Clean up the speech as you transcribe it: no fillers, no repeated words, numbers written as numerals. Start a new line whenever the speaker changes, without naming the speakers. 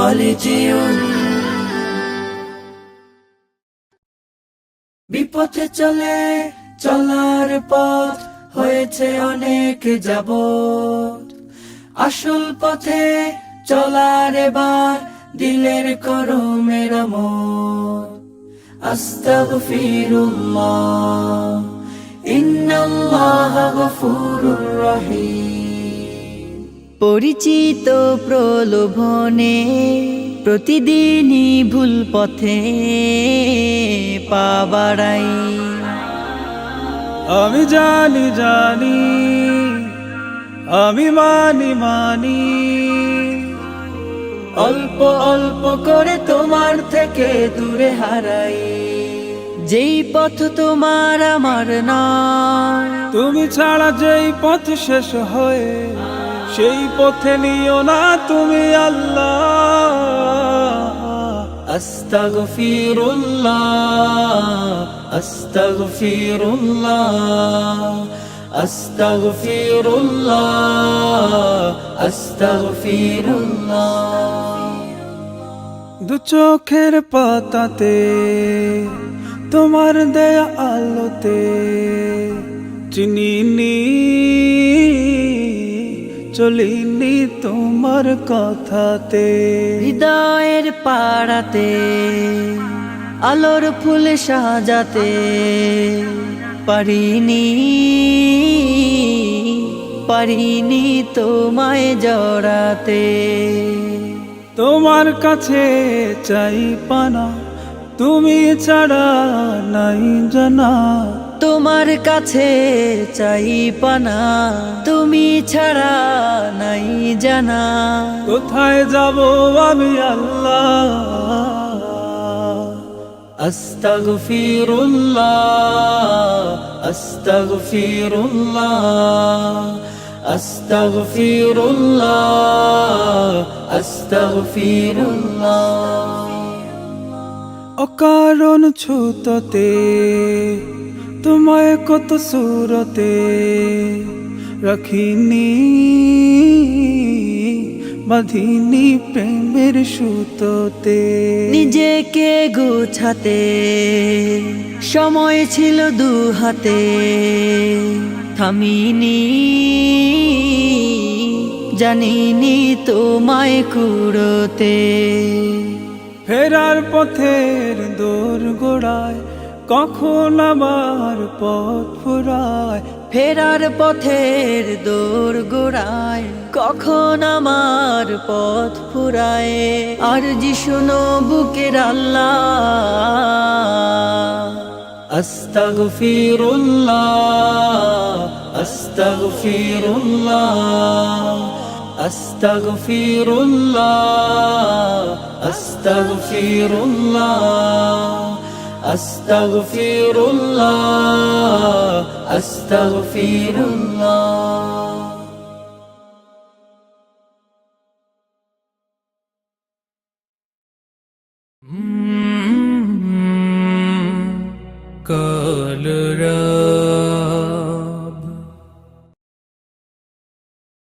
কলেজিয়ম। বিপথে চলে চলার পথ হয়েছে অনেক যাবত, আসল পথে চলার এবার দিলের করো মেরামত। আস্তাগফিরুল্লাহ ইন্নাল্লাহা গফুরুর রহিম।
পরিচিত প্রলোভনে প্রতিদিনই ভুল পথে পা বাড়াই।
আমি জানি জানি, আমি মানি মানি,
অল্প অল্প করে তোমার থেকে দূরে হারাই।
যেই পথ তোমার আমার নয়,
তুমি ছাড়া যেই পথ শেষ হয়ে সেই পথে নিও না তুমি আল্লাহ।
আস্তাগফিরুল্লাহ আস্তাগফিরুল্লাহ আস্তাগফিরুল্লাহ আস্তাগফিরুল্লাহ।
দু চোখের পাতাতে তোমার দেয়া আলোতে চিনিনি চলিনি তোমার কথাতে।
হৃদয়ের পাড়াতে আলোর ফুল সাজাতে পারিনি পারিনি তোমায় জড়াতে।
তোমার কাছে চাই পানা, তুমি ছাড়া নাই জানা।
তোমার কাছে চাই পানা, তুমি ছাড়া নাই জানা।
কোথায় যাব আমি আল্লাহ।
আস্তাগফিরুল্লাহ আস্তাগফিরুল্লাহ আস্তাগফিরুল্লাহ আস্তাগফিরুল্লাহ।
অকারণ ছুততে তোমায় কত সুরতে রাখিনি, বাঁধিনি প্রেমের সুতোতে।
নিজেকে গুছাতে সময় ছিল দু হাতে, থামিনি জানিনি তোমায় কুড়োতে।
ফেরার পথের দোর গোড়ায় কখন আমার পথ ফুরায়।
ফেরার পথের দোর গোড়ায় কখন আমার পথ ফুরায়। আর জি শুনো বুকের আল্লাহ।
আস্তাগফিরুল্লাহ আস্তাগফিরুল্লাহ আস্তাগফিরুল্লাহ আস্তাগফিরুল্লাহ আস্তাগফিরুল্লাহ আস্তাগফিরুল্লাহ।
Go